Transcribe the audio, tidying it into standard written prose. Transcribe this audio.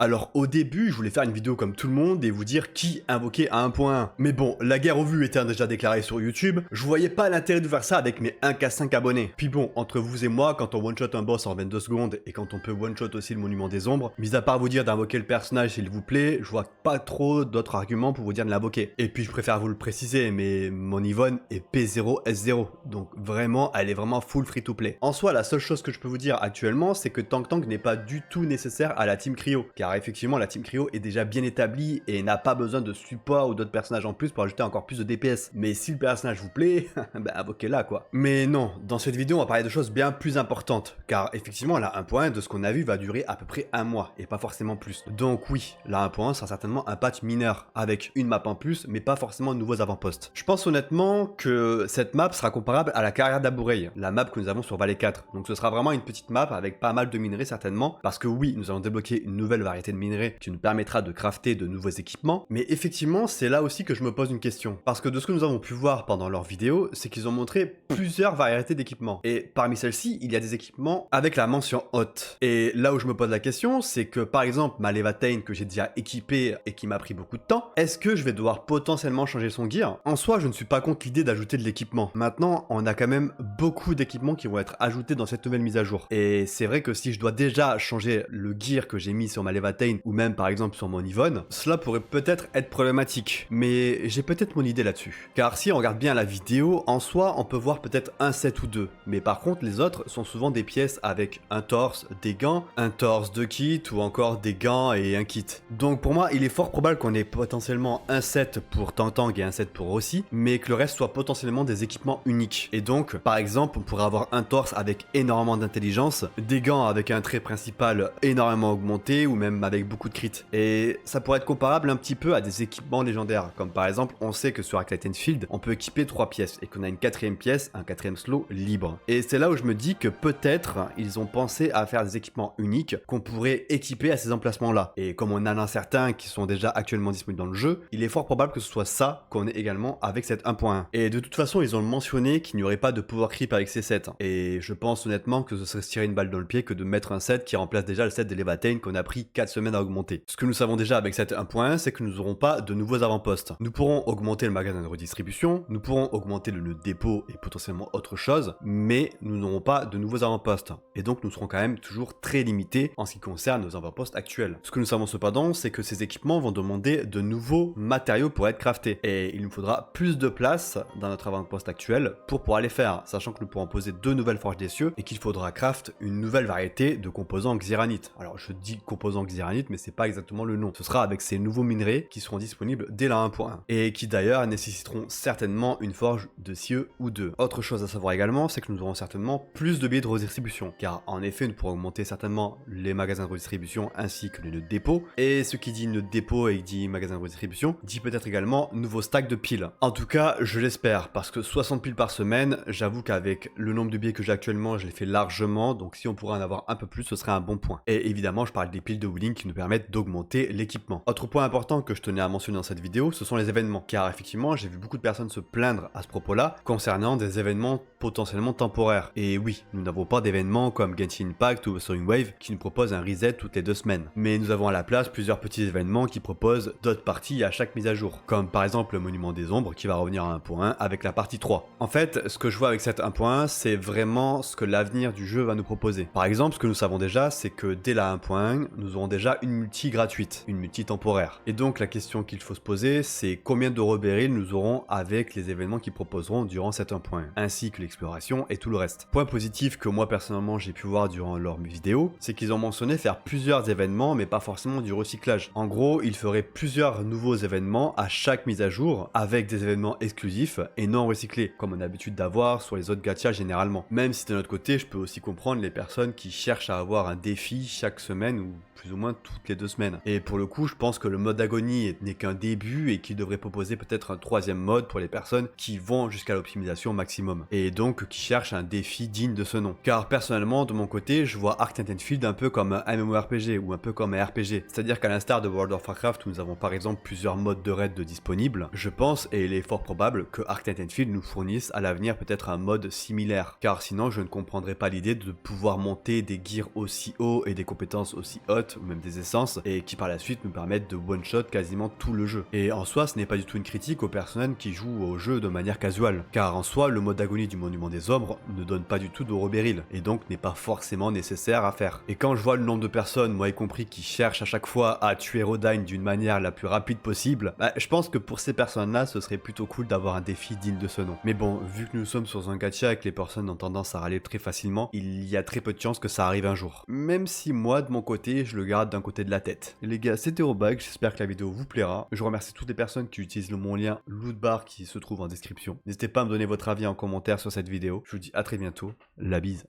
Alors au début, je voulais faire une vidéo comme tout le monde et vous dire qui invoquer à 1.1. Mais bon, la guerre aux vues étant déjà déclarée sur YouTube, je voyais pas l'intérêt de faire ça avec mes 1K5 abonnés. Puis bon, entre vous et moi, quand on one-shot un boss en 22 secondes et quand on peut one-shot aussi le monument des ombres, mis à part vous dire d'invoquer le personnage s'il vous plaît, je vois pas trop d'autres arguments pour vous dire de l'invoquer. Et puis je préfère vous le préciser, mais mon Yvonne est P0S0, donc vraiment, elle est vraiment full free to play. En soi, la seule chose que je peux vous dire actuellement, c'est que Tank Tank n'est pas du tout nécessaire à la team Cryo, car effectivement la team Cryo est déjà bien établie et n'a pas besoin de support ou d'autres personnages en plus pour ajouter encore plus de DPS. Mais si le personnage vous plaît, bah invoquez-la quoi. Mais non, dans cette vidéo on va parler de choses bien plus importantes, car effectivement la 1.1 de ce qu'on a vu va durer à peu près un mois et pas forcément plus. Donc oui, la 1.1 sera certainement un patch mineur avec une map en plus mais pas forcément de nouveaux avant-postes. Je pense honnêtement que cette map sera comparable à la carrière d'Abureil, la map que nous avons sur Valley 4. Donc ce sera vraiment une petite map avec pas mal de minerais certainement, parce que oui, nous allons débloquer une nouvelle variété de minerais qui nous permettra de crafter de nouveaux équipements, mais effectivement c'est là aussi que je me pose une question, parce que de ce que nous avons pu voir pendant leur vidéo, c'est qu'ils ont montré plusieurs variétés d'équipements, et parmi celles-ci, il y a des équipements avec la mention haute. Et là où je me pose la question, c'est que par exemple ma Levatane que j'ai déjà équipée et qui m'a pris beaucoup de temps, est-ce que je vais devoir potentiellement changer son gear? En soi, je ne suis pas contre l'idée d'ajouter de l'équipement. Maintenant, on a quand même beaucoup d'équipements qui vont être ajoutés dans cette nouvelle mise à jour. Et c'est vrai que si je dois déjà changer le gear que j'ai mis sur ma Levatane ou même par exemple sur mon Yvonne, cela pourrait peut-être être problématique. Mais j'ai peut-être mon idée là-dessus. Car si on regarde bien la vidéo, en soi, on peut voir peut-être un set ou deux. Mais par contre, les autres sont souvent des pièces avec un torse, des gants, un torse, deux kits ou encore des gants et un kit. Donc pour moi, il est fort probable qu'on ait potentiellement un set pour Tank Tank et un set pour Rossi, mais que le reste soit potentiellement des équipements uniques. Et donc, par exemple, on pourrait avoir un torse avec énormément d'intelligence, des gants avec un trait principal énormément augmenté ou même avec beaucoup de crit. Et ça pourrait être comparable un petit peu à des équipements légendaires, comme par exemple, on sait que sur Acclated Field, on peut équiper 3 pièces et qu'on a une 4ème pièce, un 4ème slow libre. Et c'est là où je me dis que peut-être ils ont pensé à faire des équipements uniques qu'on pourrait équiper à ces emplacements-là. Et comme on en a certains qui sont déjà actuellement disponibles dans le jeu, il est fort probable que ce soit ça qu'on ait également avec cette 1.1. Et de toute façon, ils ont mentionné qu'il n'y aurait pas de power creep avec ces sets. Et je pense honnêtement que ce serait se tirer une balle dans le pied que de mettre un set qui remplace déjà le set de Levatane qu'on a pris 4 semaines à augmenter. Ce que nous savons déjà avec cette 1.1, c'est que nous n'aurons pas de nouveaux avant-postes. Nous pourrons augmenter le magasin de redistribution, nous pourrons augmenter le dépôt et potentiellement autre chose, mais nous n'aurons pas de nouveaux avant-postes. Et donc nous serons quand même toujours très limités en ce qui concerne nos avant-postes actuels. Ce que nous savons cependant, c'est que ces équipements vont demander de nouveaux matériaux pour être craftés. Et il nous faudra plus de place dans notre avant-poste actuel pour pouvoir les faire, sachant que nous pourrons poser 2 nouvelles forges des cieux et qu'il faudra craft une nouvelle variété de composants xyranite. Alors je dis composants xyranite, mais c'est pas exactement le nom. Ce sera avec ces nouveaux minerais qui seront disponibles dès la 1.1 et qui d'ailleurs nécessiteront certainement une forge de cieux ou deux. Autre chose à savoir également, c'est que nous aurons certainement plus de billets de redistribution, car en effet nous pourrons augmenter certainement les magasins de redistribution ainsi que les nœuds de dépôt, et ce qui dit nœud de dépôt et dit magasin de redistribution dit peut-être également nouveau stack de piles. En tout cas, je l'espère, parce que 60 piles par semaine, j'avoue qu'avec le nombre de billets que j'ai actuellement, je les fais largement, donc si on pourrait en avoir un peu plus, ce serait un bon point. Et évidemment, je parle des piles de wheeling qui nous permettent d'augmenter l'équipement. Autre point important que je tenais à mentionner dans cette vidéo, ce sont les événements, car effectivement, j'ai vu beaucoup de personnes se plaindre à ce propos-là, concernant des événements potentiellement temporaires. Et oui, nous n'avons pas d'événements comme Genshin Impact ou Soaring Wave qui nous proposent un reset toutes les 2 semaines. Mais nous avons à la place plusieurs petits événements qui proposent d'autres parties à chaque mise à jour, comme par exemple le Monument des Ombres qui va revenir à 1.1 avec la partie 3. En fait, ce que je vois avec cette 1.1, c'est vraiment ce que l'avenir du jeu va nous proposer. Par exemple, ce que nous savons déjà, c'est que dès la 1.1, nous aurons déjà une multi gratuite, une multi temporaire. Et donc la question qu'il faut se poser, c'est combien de beryl nous aurons avec les événements qu'ils proposeront durant cette 1.1, ainsi que l'exploration et tout le reste. Point positif que moi personnellement j'ai pu voir durant leur vidéo, c'est qu'ils ont mentionné faire plusieurs événements, mais pas forcément du recyclage. En gros, ils feraient plusieurs nouveaux événements à chaque mise à jour, avec des événements exclusifs et non recyclés, comme on a l'habitude d'avoir sur les autres gachas généralement. Même si de notre côté, je peux aussi comprendre les personnes qui cherchent à avoir un défi chaque semaine ou plus ou moins toutes les 2 semaines. Et pour le coup, je pense que le mode agonie n'est qu'un début et qu'il devrait proposer peut-être un 3e mode pour les personnes qui vont jusqu'à l'optimisation maximum. Et donc qui cherche un défi digne de ce nom. Car personnellement, de mon côté, je vois Arc Titanfall un peu comme un MMORPG ou un peu comme un RPG. C'est-à-dire qu'à l'instar de World of Warcraft où nous avons par exemple plusieurs modes de raid disponibles, je pense, et il est fort probable, que Arc Titanfall nous fournisse à l'avenir peut-être un mode similaire. Car sinon, je ne comprendrais pas l'idée de pouvoir monter des gears aussi hauts et des compétences aussi hautes, ou même des essences, et qui par la suite nous permettent de one-shot quasiment tout le jeu. Et en soi, ce n'est pas du tout une critique aux personnes qui jouent au jeu de manière casuale, car en soi, le mode d'agonie du Monument des Ombres ne donne pas du tout de rebéril, et donc n'est pas forcément nécessaire à faire. Et quand je vois le nombre de personnes, moi y compris, qui cherchent à chaque fois à tuer Rodine d'une manière la plus rapide possible, je pense que pour ces personnes-là, ce serait plutôt cool d'avoir un défi digne de ce nom. Mais bon, vu que nous sommes sur un gacha et que les personnes ont tendance à râler très facilement, il y a très peu de chances que ça arrive un jour. Même si moi, de mon côté, je le garde d'un côté de la tête. Les gars, c'était Robag, j'espère que la vidéo vous plaira. Je remercie toutes les personnes qui utilisent mon lien Lootbar qui se trouve en description. N'hésitez pas à me donner votre avis en commentaire sur cette vidéo. Je vous dis à très bientôt, la bise.